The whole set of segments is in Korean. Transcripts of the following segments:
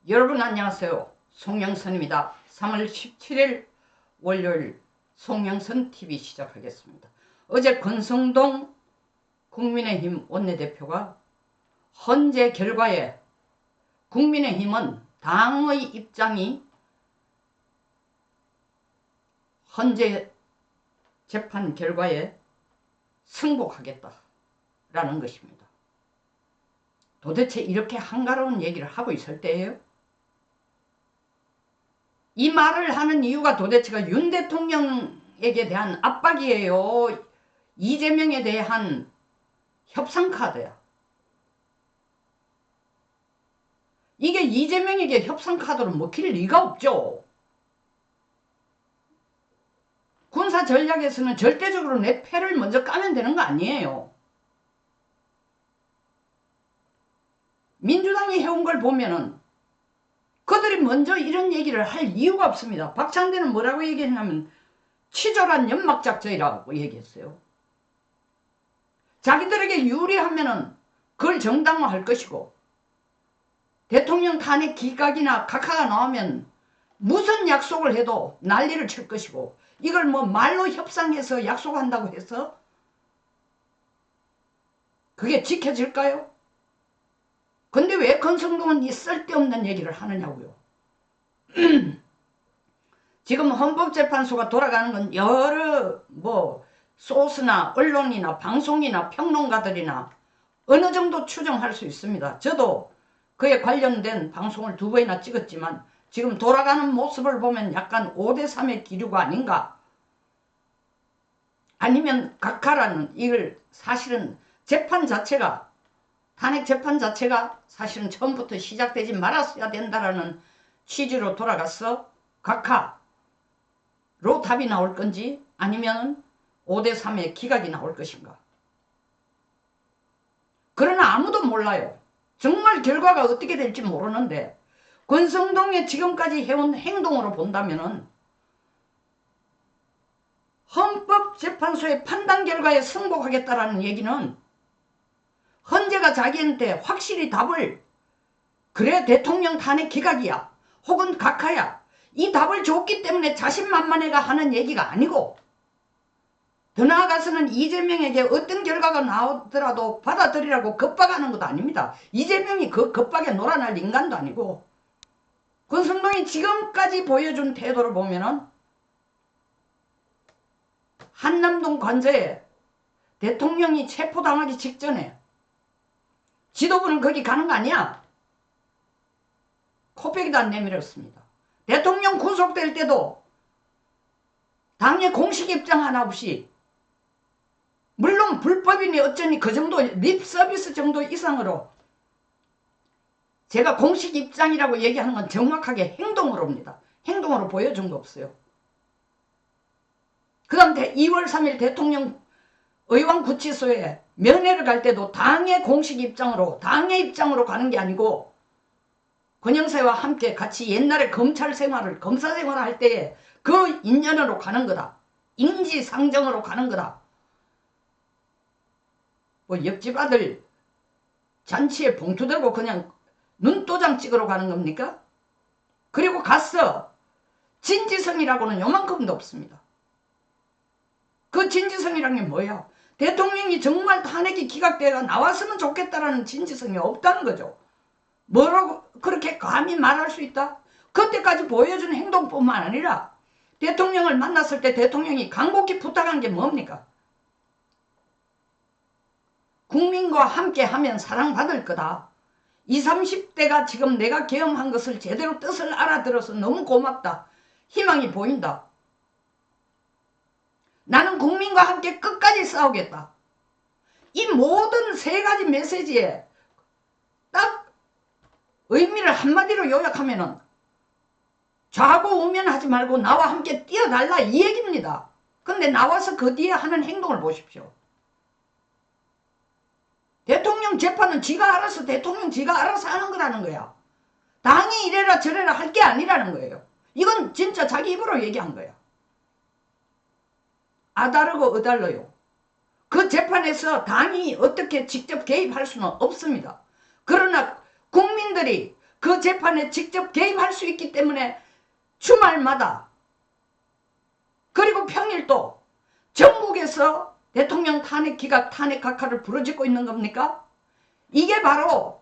여러분 안녕하세요. 송영선입니다. 3월 17일 월요일 송영선 TV 시작하겠습니다. 어제 권성동 국민의힘 원내대표가 헌재 결과에 국민의힘은 당의 입장이 헌재 재판 결과에 승복하겠다라는 것입니다. 도대체 이렇게 한가로운 얘기를 하고 있을 때예요? 이 말을 하는 이유가 도대체가 윤 대통령에게 대한 압박이에요? 이재명에 대한 협상카드야. 이게 이재명에게 협상카드로 먹힐 리가 없죠. 군사 전략에서는 절대적으로 내 패를 먼저 까면 되는 거 아니에요. 민주당이 해온 걸 보면은 그들이 먼저 이런 얘기를 할 이유가 없습니다. 박찬대는 뭐라고 얘기했냐면 치졸한 연막작전이라고 얘기했어요. 자기들에게 유리하면은 그걸 정당화할 것이고 대통령 탄핵 기각이나 각하가 나오면 무슨 약속을 해도 난리를 칠 것이고 이걸 뭐 말로 협상해서 약속한다고 해서 그게 지켜질까요? 근데 왜 권성동은 이 쓸데없는 얘기를 하느냐고요. 지금 헌법재판소가 돌아가는 건 여러 소스나 언론이나 방송이나 평론가들이나 어느 정도 추정할 수 있습니다. 저도 그에 관련된 방송을 2번이나 찍었지만 지금 돌아가는 모습을 보면 약간 5대3의 기류가 아닌가. 아니면 각하라는 이걸 사실은 재판 자체가 탄핵 재판 자체가 사실은 처음부터 시작되지 말았어야 된다라는 취지로 돌아가서 각하로 답이 나올 건지 아니면 5대3의 기각이 나올 것인가. 그러나 아무도 몰라요. 정말 결과가 어떻게 될지 모르는데 권성동의 지금까지 해온 행동으로 본다면은 헌법재판소의 판단 결과에 승복하겠다라는 얘기는 헌재가 자기한테 확실히 답을 그래 대통령 탄핵 기각이야 혹은 각하야 이 답을 줬기 때문에 자신만만해가 하는 얘기가 아니고 더 나아가서는 이재명에게 어떤 결과가 나오더라도 받아들이라고 겁박하는 것도 아닙니다. 이재명이 그 겁박에 놀아날 인간도 아니고 권성동이 지금까지 보여준 태도를 보면은 한남동 관저에 대통령이 체포당하기 직전에 지도부는 거기 가는 거 아니야? 코빼기도 안 내밀었습니다. 대통령 구속될 때도 당의 공식 입장 하나 없이 물론 불법이니 어쩌니 그 정도 립서비스 정도 이상으로 제가 공식 입장이라고 얘기하는 건 정확하게 행동으로입니다. 행동으로 보여준 거 없어요. 그 다음 2월 3일 대통령 의왕구치소에 면회를 갈 때도 당의 공식 입장으로 당의 입장으로 가는 게 아니고 권영세와 함께 같이 옛날에 검사 생활을 할 때에 그 인연으로 가는 거다. 인지상정으로 가는 거다. 뭐 옆집 아들 잔치에 봉투 들고 그냥 눈도장 찍으러 가는 겁니까? 그리고 갔어. 진지성이라고는 요만큼도 없습니다. 그 진지성이란 게 뭐야? 대통령이 정말 탄핵이 기각돼가 나왔으면 좋겠다라는 진지성이 없다는 거죠. 뭐라고 그렇게 감히 말할 수 있다? 그때까지 보여준 행동뿐만 아니라 대통령을 만났을 때 대통령이 간곡히 부탁한 게 뭡니까? 국민과 함께 하면 사랑받을 거다. 20, 30대가 지금 내가 경험한 것을 제대로 뜻을 알아들어서 너무 고맙다. 희망이 보인다. 나는 국민과 함께 끝까지 싸우겠다. 이 모든 3가지 메시지에 딱 의미를 한마디로 요약하면은 좌고우면하지 말고 나와 함께 뛰어달라 이 얘기입니다. 근데 나와서 그 뒤에 하는 행동을 보십시오. 대통령 재판은 지가 알아서 하는 거라는 거야. 당이 이래라 저래라 할 게 아니라는 거예요. 이건 진짜 자기 입으로 얘기한 거야. 아다르고 어달러요. 그 재판에서 당이 어떻게 직접 개입할 수는 없습니다. 그러나 국민들이 그 재판에 직접 개입할 수 있기 때문에 주말마다 그리고 평일도 전국에서 대통령 탄핵 기각, 탄핵 각하를 부르짖고 있는 겁니까? 이게 바로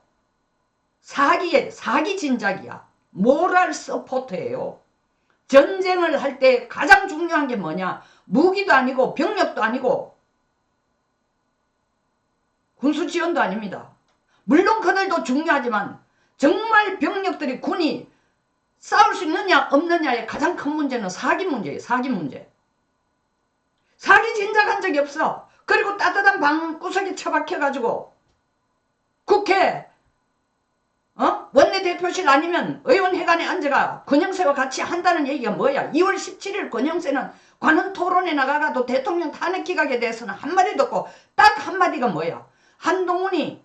사기 진작이야. 모랄 서포트예요. 전쟁을 할 때 가장 중요한 게 뭐냐? 무기도 아니고 병력도 아니고 군수 지원도 아닙니다. 물론 그들도 중요하지만 정말 병력들이 군이 싸울 수 있느냐 없느냐의 가장 큰 문제는 사기 문제예요. 사기 문제. 사기 진작한 적이 없어. 그리고 따뜻한 방구석에 처박혀가지고 국회 원내대표실 아니면 의원회관에 앉아가 권영세와 같이 한다는 얘기가 뭐야? 2월 17일 권영세는 관훈 토론에 나가가도 대통령 탄핵 기각에 대해서는 한마디도 없고 딱 한마디가 뭐야? 한동훈이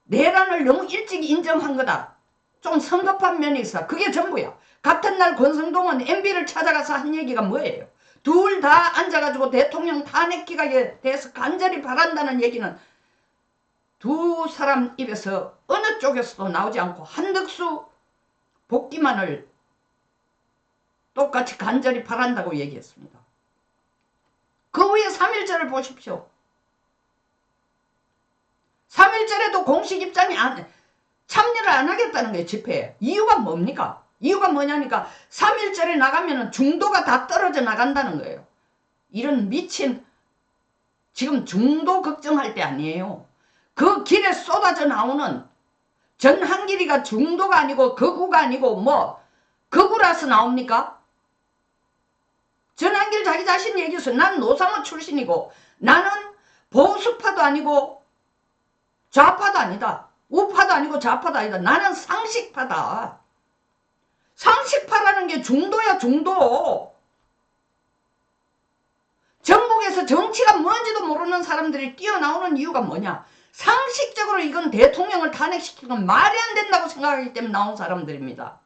내란을 너무 일찍 인정한 거다. 좀 성급한 면이 있어. 그게 전부야. 같은 날 권성동은 MB를 찾아가서 한 얘기가 뭐예요? 둘 다 앉아가지고 대통령 탄핵 기각에 대해서 간절히 바란다는 얘기는 두 사람 입에서 어느 쪽에서도 나오지 않고 한덕수 복귀만을 똑같이 간절히 바란다고 얘기했습니다. 그 후에 3.1절을 보십시오. 3.1절에도 공식 입장이 참여를 안 하겠다는 거예요. 집회에. 이유가 뭡니까? 이유가 뭐냐니까 3.1절에 나가면 중도가 다 떨어져 나간다는 거예요. 이런 미친, 지금 중도 걱정할 때 아니에요. 그 길에 쏟아져 나오는 전한길이가 중도가 아니고 극우가 아니고 뭐 극우라서 나옵니까? 전한길 자기 자신 얘기했어요. 난 노사모 출신이고 나는 보수파도 아니고 좌파도 아니다. 우파도 아니고 좌파도 아니다. 나는 상식파다. 상식파라는 게 중도야, 중도. 전국에서 정치가 뭔지도 모르는 사람들이 뛰어나오는 이유가 뭐냐? 상식적으로 이건 대통령을 탄핵시키는 건 말이 안 된다고 생각하기 때문에 나온 사람들입니다.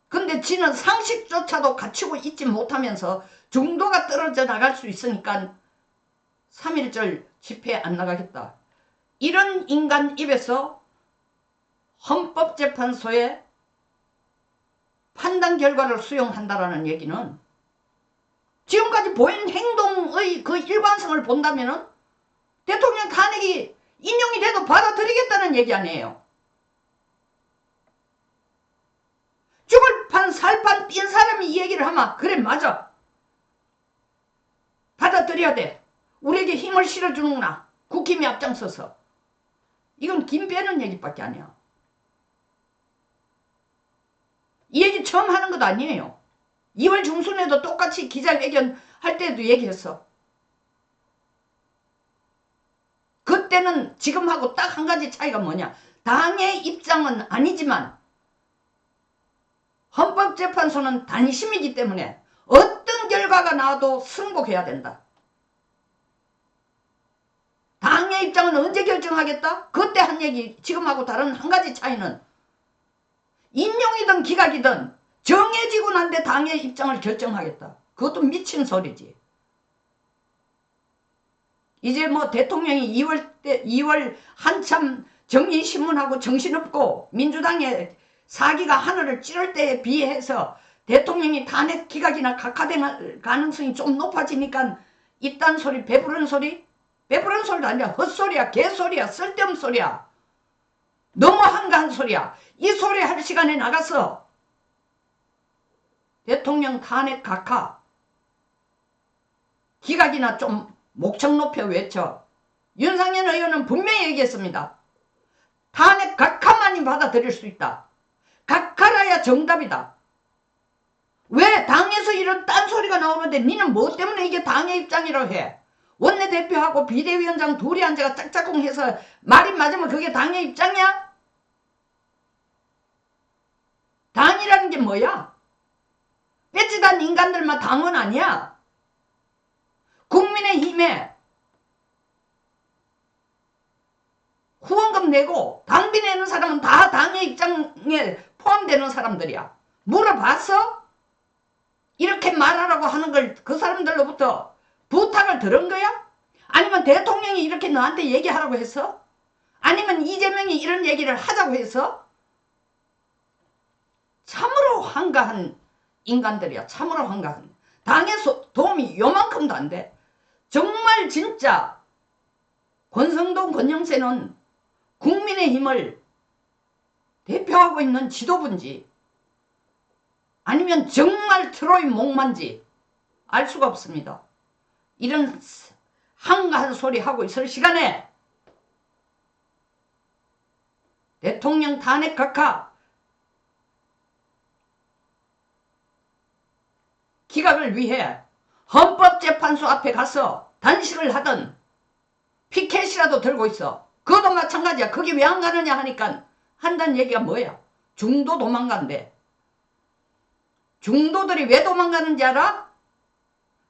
근데 지는 상식조차도 갖추고 있지 못하면서 중도가 떨어져 나갈 수 있으니까 3.1절 집회에 안 나가겠다. 이런 인간 입에서 헌법재판소의 판단 결과를 수용한다라는 얘기는 지금까지 보인 행동의 그 일관성을 본다면은 대통령 탄핵이 인용이 돼도 받아들이겠다는 얘기 아니에요. 죽을 판 살판 뛴 사람이 이 얘기를 하면 그래 맞아. 받아들여야 돼. 우리에게 힘을 실어주는구나. 국힘이 앞장서서. 이건 김 빼는 얘기밖에 아니야. 이 얘기 처음 하는 것 아니에요. 2월 중순에도 똑같이 기자회견 할 때도 얘기했어. 그때는 지금하고 딱 한 가지 차이가 뭐냐. 당의 입장은 아니지만 헌법재판소는 단심이기 때문에 어떤 결과가 나와도 승복해야 된다. 당의 입장은 언제 결정하겠다? 그때 한 얘기, 지금하고 다른 한 가지 차이는 인용이든 기각이든 정해지고 난데 당의 입장을 결정하겠다. 그것도 미친 소리지. 이제 뭐 대통령이 2월 한참 정의신문하고 정신없고 민주당의 사기가 하늘을 찌를 때에 비해서 대통령이 탄핵 기각이나 각하될 가능성이 좀 높아지니까 이딴 소리, 배부른 소리? 배부른 소리도 아니야. 헛소리야, 개소리야, 쓸데없는 소리야. 너무 한가한 소리야. 이 소리 할 시간에 나가서 대통령 탄핵 각하 기각이나 좀 목청 높여 외쳐. 윤상현 의원은 분명히 얘기했습니다. 탄핵 각하만이 받아들일 수 있다. 각하라야 정답이다. 왜 당에서 이런 딴소리가 나오는데 니는 뭐 때문에 이게 당의 입장이라고 해? 원내대표하고 비대위원장 둘이 앉아가 짝짝꿍 해서 말이 맞으면 그게 당의 입장이야? 당이라는 게 뭐야? 배치단 인간들만 당은 아니야. 국민의힘에 후원금 내고 당비 내는 사람은 다 당의 입장에 포함되는 사람들이야. 물어봤어? 이렇게 말하라고 하는 걸 그 사람들로부터 부탁을 들은 거야? 아니면 대통령이 이렇게 너한테 얘기하라고 했어? 아니면 이재명이 이런 얘기를 하자고 해서? 참으로 한가한 인간들이야. 참으로 한가한. 당에서 도움이 요만큼도 안 돼. 정말 진짜 권성동, 권영세는 국민의힘을 대표하고 있는 지도부인지 아니면 정말 트로이 목만지 알 수가 없습니다. 이런 한가한 소리 하고 있을 시간에 대통령 탄핵 각하 기각을 위해 헌법재판소 앞에 가서 단식을 하던 피켓이라도 들고 있어. 그것도 마찬가지야. 거기 왜 안 가느냐 하니까 한다는 얘기가 뭐야? 중도 도망간대. 중도들이 왜 도망가는지 알아?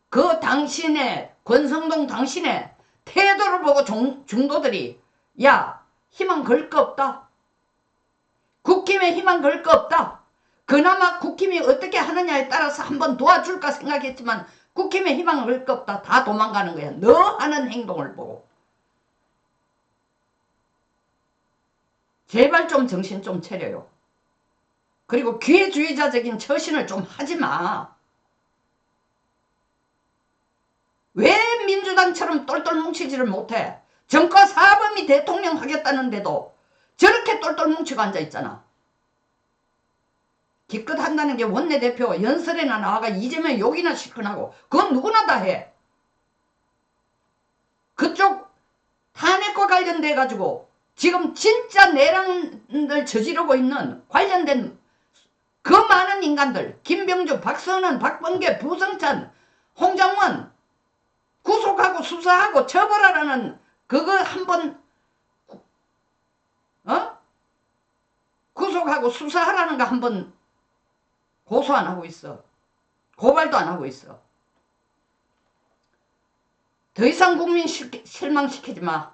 그 당신의 권성동 당신의 태도를 보고 중도들이 야 희망 걸 거 없다. 국힘에 희망 걸 거 없다. 그나마 국힘이 어떻게 하느냐에 따라서 한번 도와줄까 생각했지만 국힘에 희망을 걸 거 없다. 다 도망가는 거야. 너 하는 행동을 보고. 제발 좀 정신 좀 차려요. 그리고 기회주의자적인 처신을 좀 하지 마. 왜 민주당처럼 똘똘 뭉치지를 못해? 정과 사범이 대통령 하겠다는데도 저렇게 똘똘 뭉치고 앉아있잖아. 기껏 한다는 게 원내대표 연설에나 나와가 이재명 욕이나 시큰하고 그건 누구나 다 해. 그쪽 탄핵과 관련돼 가지고 지금 진짜 내란을 저지르고 있는 관련된 그 많은 인간들 김병주, 박선원, 박범계, 부성찬, 홍장원 구속하고 수사하고 처벌하라는 그거 한번 구속하고 수사하라는 거 한번 고소 안 하고 있어. 고발도 안 하고 있어. 더 이상 국민 실망시키지 마.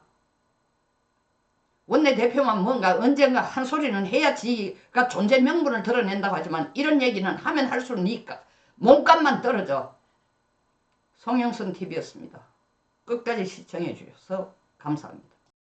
원내대표만 뭔가 언젠가 한 소리는 해야지가 존재 명분을 드러낸다고 하지만 이런 얘기는 하면 할수록 니까 몸값만 떨어져. 송영선 TV였습니다. 끝까지 시청해 주셔서 감사합니다.